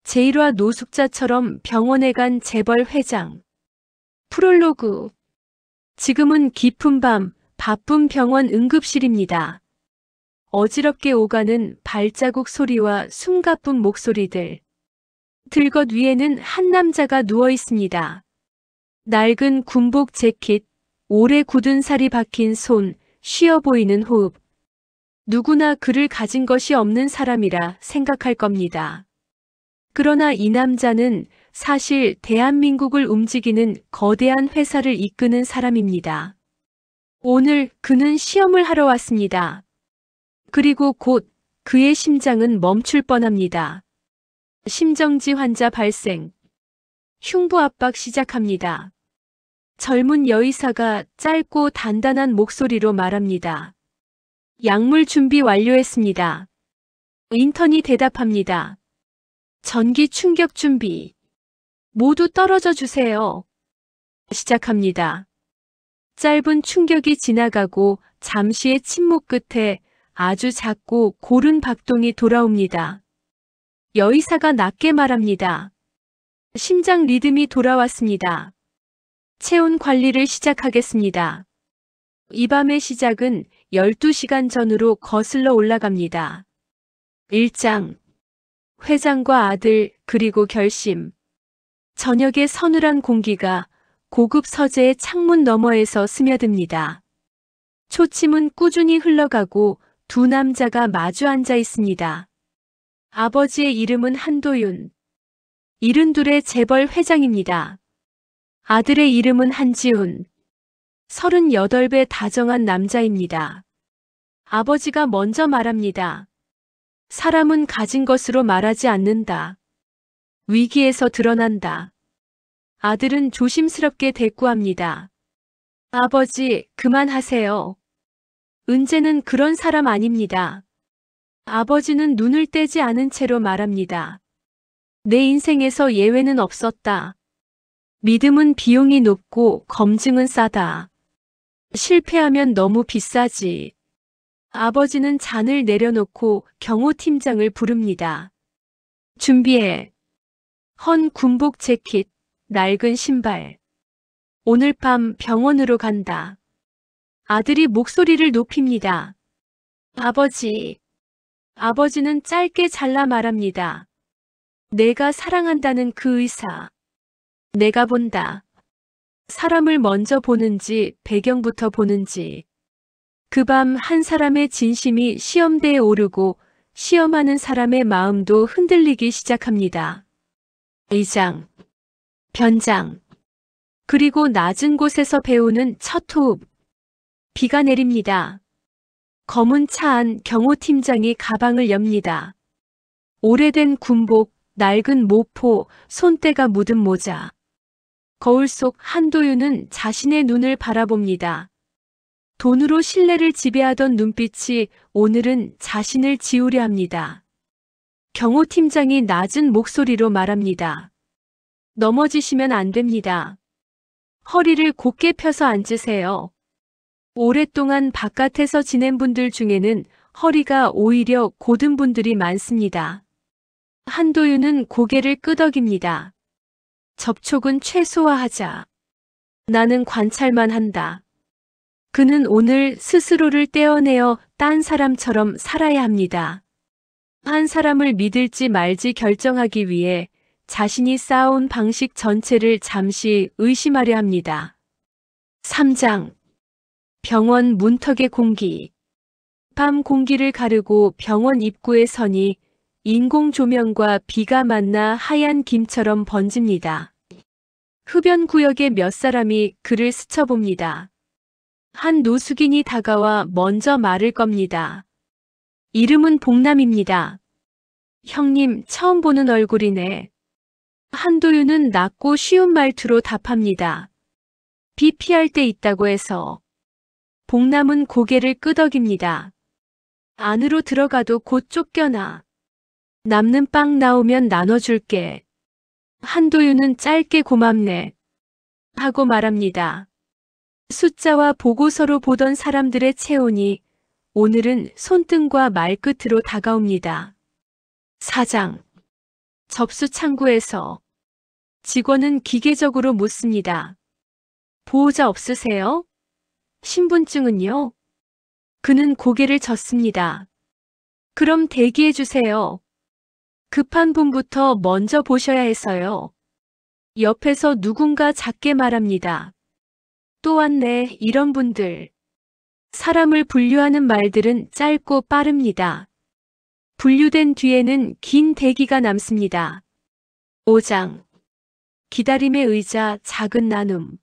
제1화 노숙자처럼 병원에 간 재벌 회장. 프롤로그. 지금은 깊은 밤, 바쁜 병원 응급실입니다. 어지럽게 오가는 발자국 소리와 숨가쁜 목소리들. 들것 위에는 한 남자가 누워 있습니다. 낡은 군복 재킷, 오래 굳은 살이 박힌 손, 쉬어 보이는 호흡. 누구나 그를 가진 것이 없는 사람이라 생각할 겁니다. 그러나 이 남자는 사실 대한민국을 움직이는 거대한 회사를 이끄는 사람입니다. 오늘 그는 시험을 하러 왔습니다. 그리고 곧 그의 심장은 멈출 뻔합니다. 심정지 환자 발생. 흉부 압박 시작합니다. 젊은 여의사가 짧고 단단한 목소리로 말합니다. 약물 준비 완료했습니다. 인턴이 대답합니다. 전기 충격 준비. 모두 떨어져 주세요. 시작합니다. 짧은 충격이 지나가고 잠시의 침묵 끝에 아주 작고 고른 박동이 돌아옵니다. 여의사가 낮게 말합니다. 심장 리듬이 돌아왔습니다. 체온 관리를 시작하겠습니다. 이 밤의 시작은 12시간 전으로 거슬러 올라갑니다. 1장. 회장과 아들, 그리고 결심. 저녁의 서늘한 공기가 고급 서재의 창문 너머에서 스며듭니다. 초침은 꾸준히 흘러가고 두 남자가 마주 앉아 있습니다. 아버지의 이름은 한도윤. 72의 재벌 회장입니다. 아들의 이름은 한지훈. 38배 다정한 남자입니다. 아버지가 먼저 말합니다. 사람은 가진 것으로 말하지 않는다. 위기에서 드러난다. 아들은 조심스럽게 대꾸합니다. 아버지, 그만하세요. 은재는 그런 사람 아닙니다. 아버지는 눈을 떼지 않은 채로 말합니다. 내 인생에서 예외는 없었다. 믿음은 비용이 높고 검증은 싸다. 실패하면 너무 비싸지. 아버지는 잔을 내려놓고 경호팀장을 부릅니다. 준비해. 헌 군복 재킷, 낡은 신발. 오늘 밤 병원으로 간다. 아들이 목소리를 높입니다. 아버지. 아버지는 짧게 잘라 말합니다. 내가 사랑한다는 그 의사. 내가 본다. 사람을 먼저 보는지 배경부터 보는지. 그 밤 한 사람의 진심이 시험대에 오르고 시험하는 사람의 마음도 흔들리기 시작합니다. 2장. 변장. 그리고 낮은 곳에서 배우는 첫 호흡. 비가 내립니다. 검은 차 안 경호팀장이 가방을 엽니다. 오래된 군복, 낡은 모포, 손때가 묻은 모자. 거울 속 한도윤은 자신의 눈을 바라봅니다. 돈으로 신뢰를 지배하던 눈빛이 오늘은 자신을 지우려 합니다. 경호팀장이 낮은 목소리로 말합니다. 넘어지시면 안 됩니다. 허리를 곧게 펴서 앉으세요. 오랫동안 바깥에서 지낸 분들 중에는 허리가 오히려 곧은 분들이 많습니다. 한도윤은 고개를 끄덕입니다. 접촉은 최소화하자. 나는 관찰만 한다. 그는 오늘 스스로를 떼어내어 딴 사람처럼 살아야 합니다. 한 사람을 믿을지 말지 결정하기 위해 자신이 쌓아온 방식 전체를 잠시 의심하려 합니다. 3장. 병원 문턱의 공기. 밤 공기를 가르고 병원 입구에 서니 인공 조명과 비가 만나 하얀 김처럼 번집니다. 흡연 구역의 몇 사람이 그를 스쳐봅니다. 한 노숙인이 다가와 먼저 말을 겁니다. 이름은 봉남입니다. 형님, 처음 보는 얼굴이네. 한도윤은 낮고 쉬운 말투로 답합니다. 비 피할 때 있다고 해서. 봉남은 고개를 끄덕입니다. 안으로 들어가도 곧 쫓겨나. 남는 빵 나오면 나눠줄게. 한도윤은 짧게 고맙네. 하고 말합니다. 숫자와 보고서로 보던 사람들의 체온이 오늘은 손등과 말끝으로 다가옵니다. 4장. 접수 창구에서 직원은 기계적으로 묻습니다. 보호자 없으세요? 신분증은요? 그는 고개를 젓습니다. 그럼 대기해 주세요. 급한 분부터 먼저 보셔야 해서요. 옆에서 누군가 작게 말합니다. 또 왔네, 이런 분들. 사람을 분류하는 말들은 짧고 빠릅니다. 분류된 뒤에는 긴 대기가 남습니다. 5장. 기다림의 의자, 작은 나눔.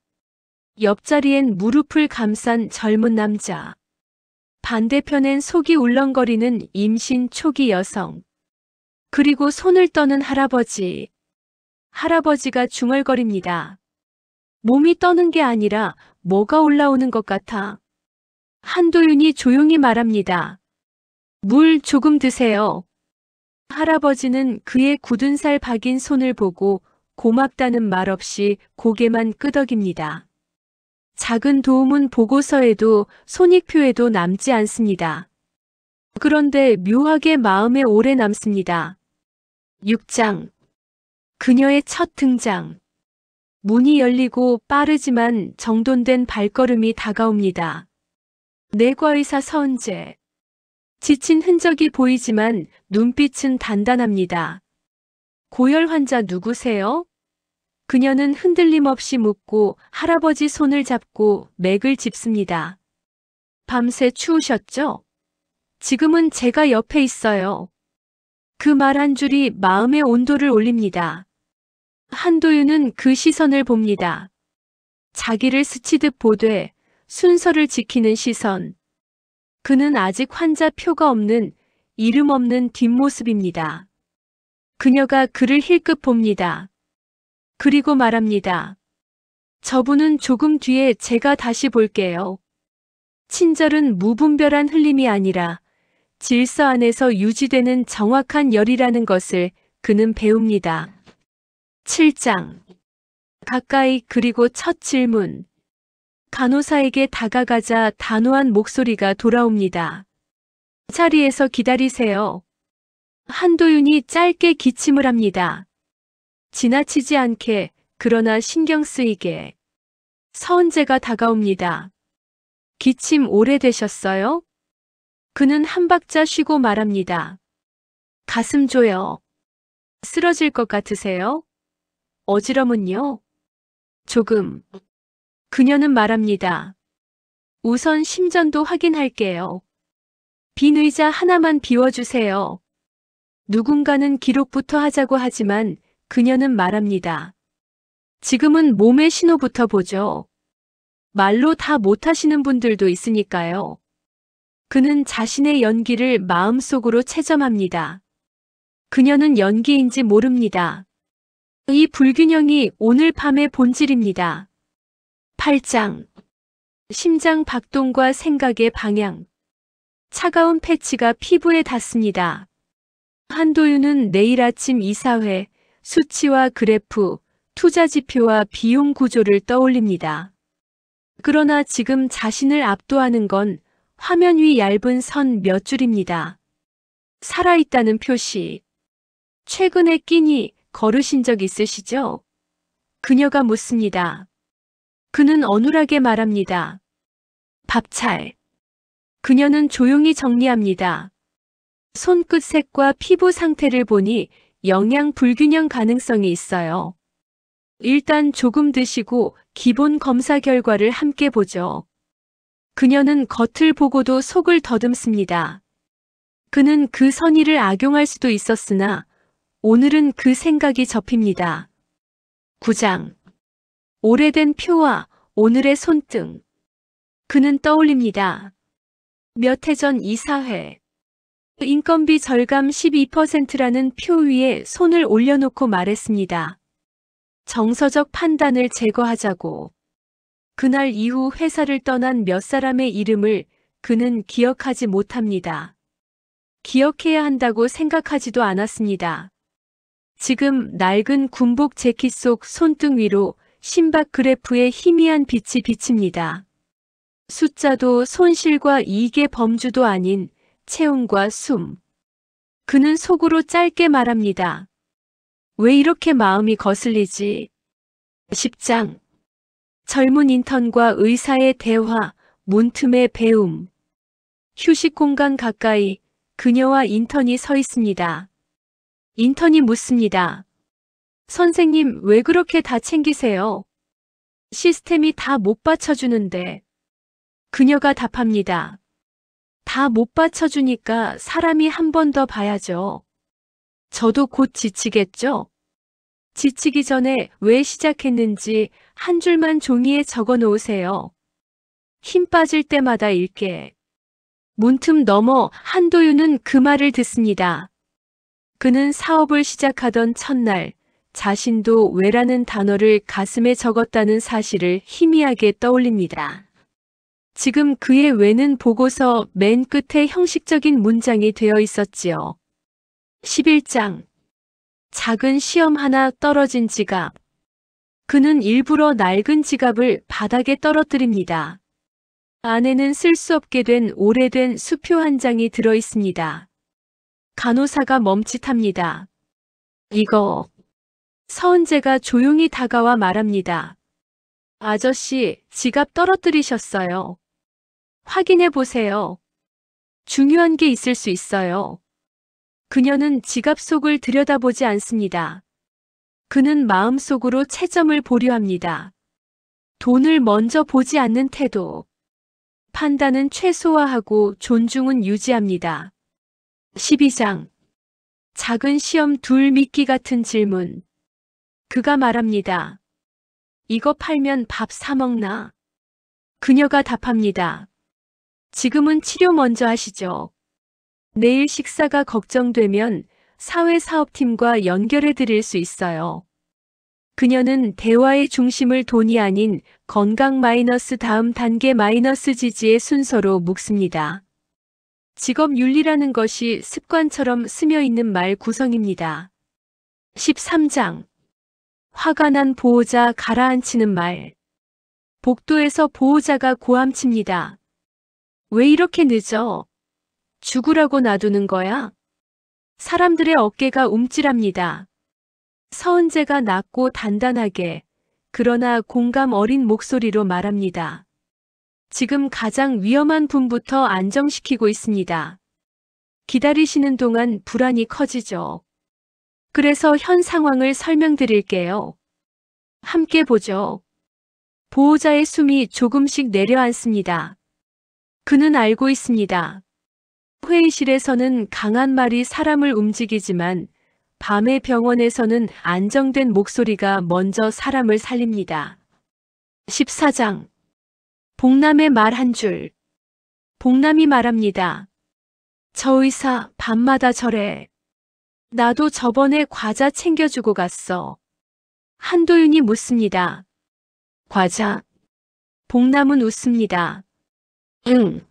옆자리엔 무릎을 감싼 젊은 남자. 반대편엔 속이 울렁거리는 임신 초기 여성. 그리고 손을 떠는 할아버지. 할아버지가 중얼거립니다. 몸이 떠는 게 아니라 뭐가 올라오는 것 같아. 한도윤이 조용히 말합니다. 물 조금 드세요. 할아버지는 그의 굳은 살 박인 손을 보고 고맙다는 말 없이 고개만 끄덕입니다. 작은 도움은 보고서에도 손익표에도 남지 않습니다. 그런데 묘하게 마음에 오래 남습니다. 6장. 그녀의 첫 등장. 문이 열리고 빠르지만 정돈된 발걸음이 다가옵니다. 내과의사 서은재. 지친 흔적이 보이지만 눈빛은 단단합니다. 고열 환자 누구세요? 그녀는 흔들림 없이 묻고 할아버지 손을 잡고 맥을 짚습니다. 밤새 추우셨죠? 지금은 제가 옆에 있어요. 그 말 한 줄이 마음의 온도를 올립니다. 한도윤은 그 시선을 봅니다. 자기를 스치듯 보되 순서를 지키는 시선. 그는 아직 환자 표가 없는 이름 없는 뒷모습입니다. 그녀가 그를 힐끗 봅니다. 그리고 말합니다. 저분은 조금 뒤에 제가 다시 볼게요. 친절은 무분별한 흘림이 아니라 질서 안에서 유지되는 정확한 열이라는 것을 그는 배웁니다. 7장. 가까이 그리고 첫 질문. 간호사에게 다가가자 단호한 목소리가 돌아옵니다. 자리에서 기다리세요. 한도윤이 짧게 기침을 합니다. 지나치지 않게, 그러나 신경 쓰이게. 서은재가 다가옵니다. 기침 오래되셨어요? 그는 한 박자 쉬고 말합니다. 가슴 조여. 쓰러질 것 같으세요? 어지럼은요? 조금. 그녀는 말합니다. 우선 심전도 확인할게요. 빈 의자 하나만 비워주세요. 누군가는 기록부터 하자고 하지만 그녀는 말합니다. 지금은 몸의 신호부터 보죠. 말로 다 못하시는 분들도 있으니까요. 그는 자신의 연기를 마음속으로 채점합니다. 그녀는 연기인지 모릅니다. 이 불균형이 오늘 밤의 본질입니다. 8장. 심장 박동과 생각의 방향. 차가운 패치가 피부에 닿습니다. 한도윤은 내일 아침 이사회, 수치와 그래프, 투자 지표와 비용 구조를 떠올립니다. 그러나 지금 자신을 압도하는 건 화면 위 얇은 선 몇 줄입니다. 살아있다는 표시. 최근에 끼니 걸으신 적 있으시죠? 그녀가 묻습니다. 그는 어눌하게 말합니다. 밥찰. 그녀는 조용히 정리합니다. 손끝 색과 피부 상태를 보니 영양 불균형 가능성이 있어요. 일단 조금 드시고 기본 검사 결과를 함께 보죠. 그녀는 겉을 보고도 속을 더듬습니다. 그는 그 선의를 악용할 수도 있었으나 오늘은 그 생각이 접힙니다. 9장. 오래된 표와 오늘의 손등. 그는 떠올립니다. 몇 해 전 이사회. 인건비 절감 12%라는 표 위에 손을 올려놓고 말했습니다. 정서적 판단을 제거하자고. 그날 이후 회사를 떠난 몇 사람의 이름을 그는 기억하지 못합니다. 기억해야 한다고 생각하지도 않았습니다. 지금 낡은 군복 재킷 속 손등 위로 심박 그래프의 희미한 빛이 비칩니다. 숫자도 손실과 이익의 범주도 아닌 체온과 숨. 그는 속으로 짧게 말합니다. 왜 이렇게 마음이 거슬리지? 10장. 젊은 인턴과 의사의 대화, 문틈의 배움. 휴식 공간 가까이 그녀와 인턴이 서 있습니다. 인턴이 묻습니다. 선생님, 왜 그렇게 다 챙기세요? 시스템이 다 못 받쳐주는데. 그녀가 답합니다. 다 못 받쳐주니까 사람이 한 번 더 봐야죠. 저도 곧 지치겠죠? 지치기 전에 왜 시작했는지 한 줄만 종이에 적어 놓으세요. 힘 빠질 때마다 읽게. 문틈 넘어 한도윤은 그 말을 듣습니다. 그는 사업을 시작하던 첫날, 자신도 왜라는 단어를 가슴에 적었다는 사실을 희미하게 떠올립니다. 지금 그의 왜는 보고서 맨 끝에 형식적인 문장이 되어 있었지요. 11장. 작은 시험 하나 떨어진 지갑. 그는 일부러 낡은 지갑을 바닥에 떨어뜨립니다. 안에는 쓸 수 없게 된 오래된 수표 한 장이 들어 있습니다. 간호사가 멈칫합니다. 이거. 서은재가 조용히 다가와 말합니다. 아저씨, 지갑 떨어뜨리셨어요. 확인해 보세요. 중요한 게 있을 수 있어요. 그녀는 지갑 속을 들여다보지 않습니다. 그는 마음속으로 채점을 보류합니다. 돈을 먼저 보지 않는 태도. 판단은 최소화하고 존중은 유지합니다. 12장. 작은 시험 둘 미끼 같은 질문. 그가 말합니다. 이거 팔면 밥 사 먹나? 그녀가 답합니다. 지금은 치료 먼저 하시죠. 내일 식사가 걱정되면 사회사업팀과 연결해 드릴 수 있어요. 그녀는 대화의 중심을 돈이 아닌 건강 마이너스 다음 단계 마이너스 지지의 순서로 묵습니다. 직업 윤리라는 것이 습관처럼 스며있는 말 구성입니다. 13장. 화가 난 보호자 가라앉히는 말. 복도에서 보호자가 고함칩니다. 왜 이렇게 늦어? 죽으라고 놔두는 거야? 사람들의 어깨가 움찔합니다. 서은재가 낮고 단단하게, 그러나 공감 어린 목소리로 말합니다. 지금 가장 위험한 분부터 안정시키고 있습니다. 기다리시는 동안 불안이 커지죠. 그래서 현 상황을 설명드릴게요. 함께 보죠. 보호자의 숨이 조금씩 내려앉습니다. 그는 알고 있습니다. 회의실에서는 강한 말이 사람을 움직이지만 밤의 병원에서는 안정된 목소리가 먼저 사람을 살립니다. 14장. 복남의 말 한 줄. 복남이 말합니다. 저 의사 밤마다 저래. 나도 저번에 과자 챙겨주고 갔어. 한도윤이 묻습니다. 과자? 복남은 웃습니다. 응.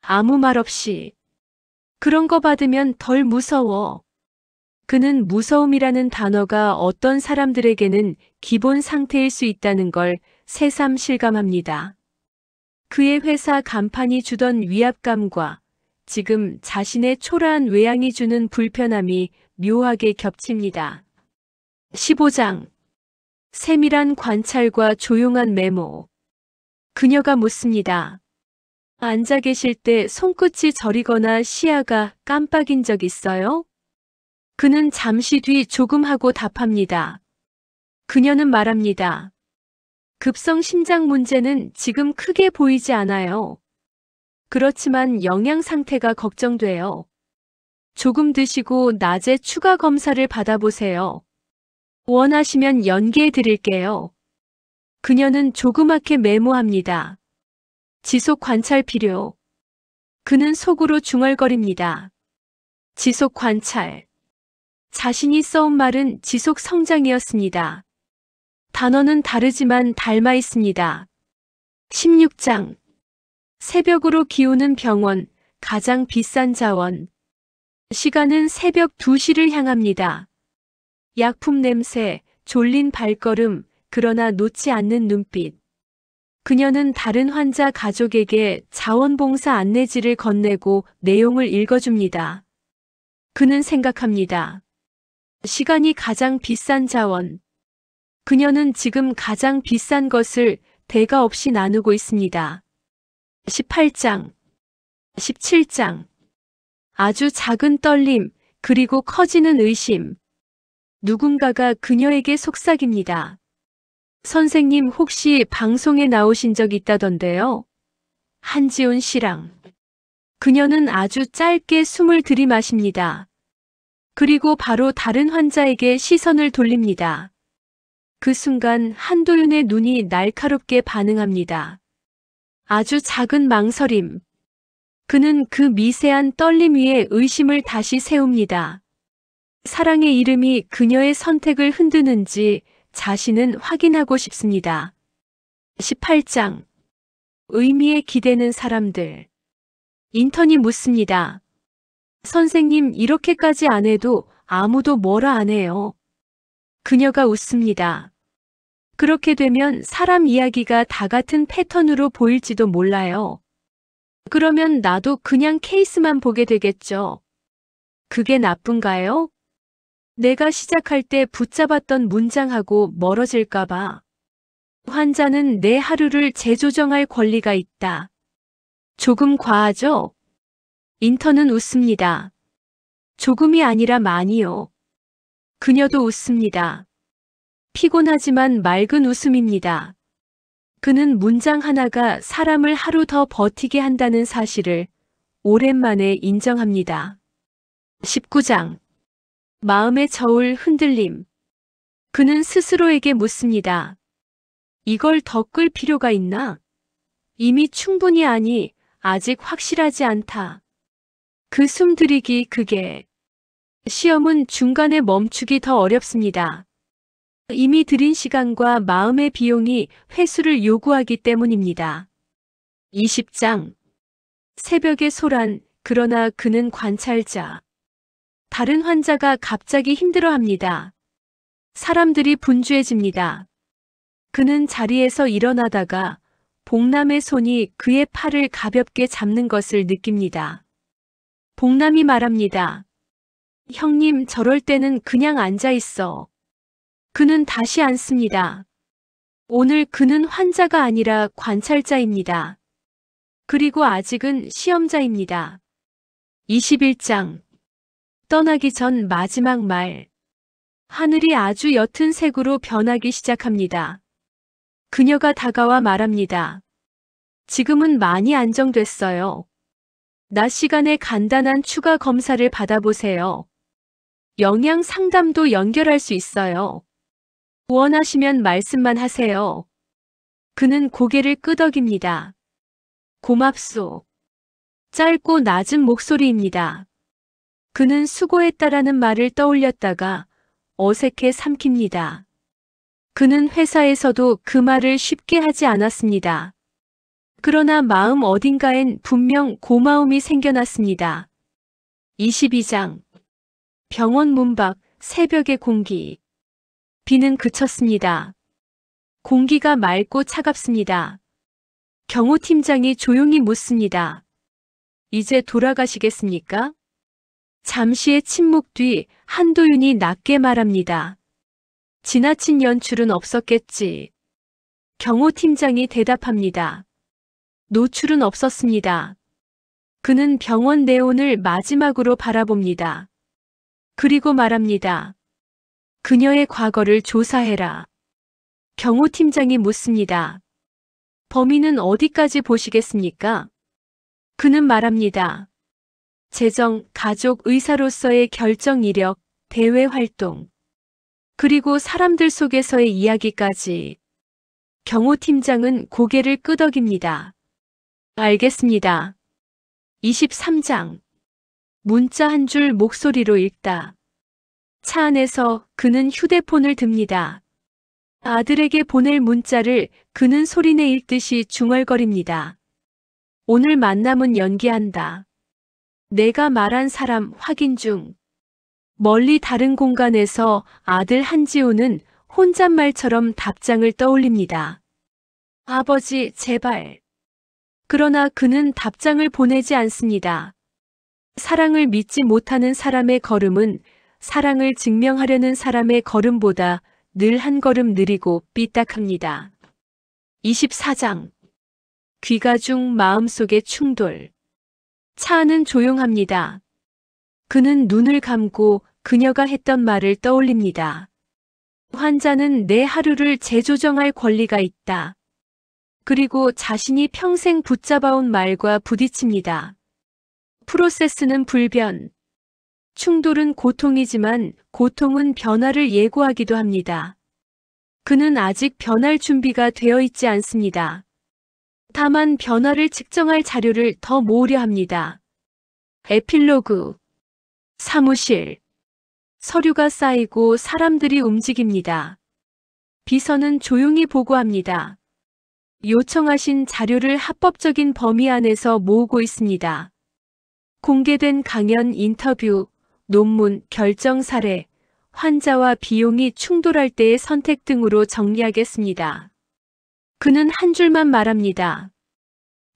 아무 말 없이. 그런 거 받으면 덜 무서워. 그는 무서움이라는 단어가 어떤 사람들에게는 기본 상태일 수 있다는 걸 새삼 실감합니다. 그의 회사 간판이 주던 위압감과 지금 자신의 초라한 외양이 주는 불편함이 묘하게 겹칩니다. 15장. 세밀한 관찰과 조용한 메모. 그녀가 묻습니다. 앉아 계실 때 손끝이 저리거나 시야가 깜빡인 적 있어요? 그는 잠시 뒤 조금 하고 답합니다. 그녀는 말합니다. 급성 심장 문제는 지금 크게 보이지 않아요. 그렇지만 영양 상태가 걱정돼요. 조금 드시고 낮에 추가 검사를 받아보세요. 원하시면 연계해 드릴게요. 그녀는 조그맣게 메모합니다. 지속 관찰 필요. 그는 속으로 중얼거립니다. 지속 관찰. 자신이 써온 말은 지속 성장이었습니다. 단어는 다르지만 닮아 있습니다. 16장. 새벽으로 기우는 병원, 가장 비싼 자원. 시간은 새벽 2시를 향합니다. 약품 냄새, 졸린 발걸음, 그러나 놓지 않는 눈빛. 그녀는 다른 환자 가족에게 자원봉사 안내지를 건네고 내용을 읽어줍니다. 그는 생각합니다. 시간이 가장 비싼 자원. 그녀는 지금 가장 비싼 것을 대가 없이 나누고 있습니다. 18장, 17장. 아주 작은 떨림, 그리고 커지는 의심. 누군가가 그녀에게 속삭입니다. 선생님 혹시 방송에 나오신 적 있다던데요? 한지훈 씨랑. 그녀는 아주 짧게 숨을 들이마십니다. 그리고 바로 다른 환자에게 시선을 돌립니다. 그 순간 한도윤의 눈이 날카롭게 반응합니다. 아주 작은 망설임. 그는 그 미세한 떨림 위에 의심을 다시 세웁니다. 사랑의 이름이 그녀의 선택을 흔드는지 자신은 확인하고 싶습니다. 18장. 의미에 기대는 사람들. 인턴이 묻습니다. 선생님 이렇게까지 안 해도 아무도 뭐라 안 해요. 그녀가 웃습니다. 그렇게 되면 사람 이야기가 다 같은 패턴으로 보일지도 몰라요. 그러면 나도 그냥 케이스만 보게 되겠죠. 그게 나쁜가요? 내가 시작할 때 붙잡았던 문장하고 멀어질까봐. 환자는 내 하루를 재조정할 권리가 있다. 조금 과하죠? 인턴은 웃습니다. 조금이 아니라 많이요. 그녀도 웃습니다. 피곤하지만 맑은 웃음입니다. 그는 문장 하나가 사람을 하루 더 버티게 한다는 사실을 오랜만에 인정합니다. 19장. 마음의 저울 흔들림. 그는 스스로에게 묻습니다. 이걸 더 끌 필요가 있나? 이미 충분히 아니, 아직 확실하지 않다. 그 숨들이기 그게. 시험은 중간에 멈추기 더 어렵습니다. 이미 들인 시간과 마음의 비용이 회수를 요구하기 때문입니다. 20장. 새벽의 소란, 그러나 그는 관찰자. 다른 환자가 갑자기 힘들어합니다. 사람들이 분주해집니다. 그는 자리에서 일어나다가 복남의 손이 그의 팔을 가볍게 잡는 것을 느낍니다. 복남이 말합니다. 형님, 저럴 때는 그냥 앉아 있어. 그는 다시 앉습니다. 오늘 그는 환자가 아니라 관찰자입니다. 그리고 아직은 시험자입니다. 21장. 떠나기 전 마지막 말. 하늘이 아주 옅은 색으로 변하기 시작합니다. 그녀가 다가와 말합니다. 지금은 많이 안정됐어요. 낮 시간에 간단한 추가 검사를 받아보세요. 영양 상담도 연결할 수 있어요. 원하시면 말씀만 하세요. 그는 고개를 끄덕입니다. 고맙소. 짧고 낮은 목소리입니다. 그는 수고했다라는 말을 떠올렸다가 어색해 삼킵니다. 그는 회사에서도 그 말을 쉽게 하지 않았습니다. 그러나 마음 어딘가엔 분명 고마움이 생겨났습니다. 22장. 병원 문 밖 새벽의 공기. 비는 그쳤습니다. 공기가 맑고 차갑습니다. 경호 팀장이 조용히 묻습니다. 이제 돌아가시겠습니까? 잠시의 침묵 뒤 한도윤이 낮게 말합니다. 지나친 연출은 없었겠지. 경호 팀장이 대답합니다. 노출은 없었습니다. 그는 병원 내원을 마지막으로 바라봅니다. 그리고 말합니다. 그녀의 과거를 조사해라. 경호 팀장이 묻습니다. 범인은 어디까지 보시겠습니까? 그는 말합니다. 재정, 가족, 의사로서의 결정 이력, 대외 활동, 그리고 사람들 속에서의 이야기까지. 경호 팀장은 고개를 끄덕입니다. 알겠습니다. 23장. 문자 한 줄 목소리로 읽다. 차 안에서 그는 휴대폰을 듭니다. 아들에게 보낼 문자를 그는 소리내 읽듯이 중얼거립니다. 오늘 만남은 연기한다. 내가 말한 사람 확인 중. 멀리 다른 공간에서 아들 한지우는 혼잣말처럼 답장을 떠올립니다. 아버지, 제발. 그러나 그는 답장을 보내지 않습니다. 사랑을 믿지 못하는 사람의 걸음은 사랑을 증명하려는 사람의 걸음보다 늘 한 걸음 느리고 삐딱합니다. 24장. 귀가 중 마음속의 충돌. 차 안은 조용합니다. 그는 눈을 감고 그녀가 했던 말을 떠올립니다. 환자는 내 하루를 재조정할 권리가 있다. 그리고 자신이 평생 붙잡아온 말과 부딪힙니다. 프로세스는 불변. 충돌은 고통이지만 고통은 변화를 예고하기도 합니다. 그는 아직 변할 준비가 되어 있지 않습니다. 다만 변화를 측정할 자료를 더 모으려 합니다. 에필로그. 사무실. 서류가 쌓이고 사람들이 움직입니다. 비서는 조용히 보고합니다. 요청하신 자료를 합법적인 범위 안에서 모으고 있습니다. 공개된 강연, 인터뷰, 논문, 결정 사례, 환자와 비용이 충돌할 때의 선택 등으로 정리하겠습니다. 그는 한 줄만 말합니다.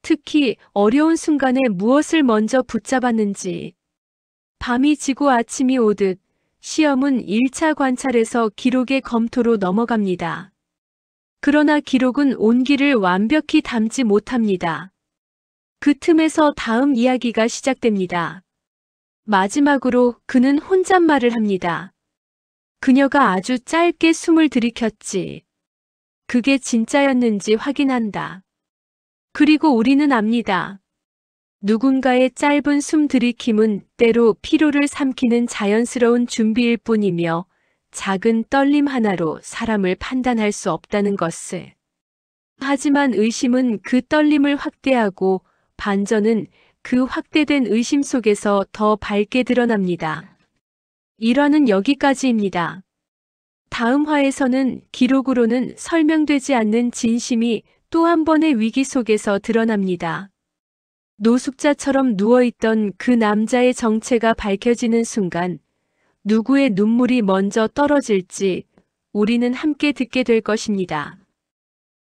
특히 어려운 순간에 무엇을 먼저 붙잡았는지. 밤이 지고 아침이 오듯 시험은 1차 관찰에서 기록의 검토로 넘어갑니다. 그러나 기록은 온기를 완벽히 담지 못합니다. 그 틈에서 다음 이야기가 시작됩니다. 마지막으로 그는 혼잣말을 합니다. 그녀가 아주 짧게 숨을 들이켰지. 그게 진짜였는지 확인한다. 그리고 우리는 압니다. 누군가의 짧은 숨 들이킴은 때로 피로를 삼키는 자연스러운 준비일 뿐이며 작은 떨림 하나로 사람을 판단할 수 없다는 것을. 하지만 의심은 그 떨림을 확대하고 반전은 그 확대된 의심 속에서 더 밝게 드러납니다. 1화는 여기까지입니다. 다음 화에서는 기록으로는 설명되지 않는 진심이 또 한 번의 위기 속에서 드러납니다. 노숙자처럼 누워있던 그 남자의 정체가 밝혀지는 순간 누구의 눈물이 먼저 떨어질지 우리는 함께 듣게 될 것입니다.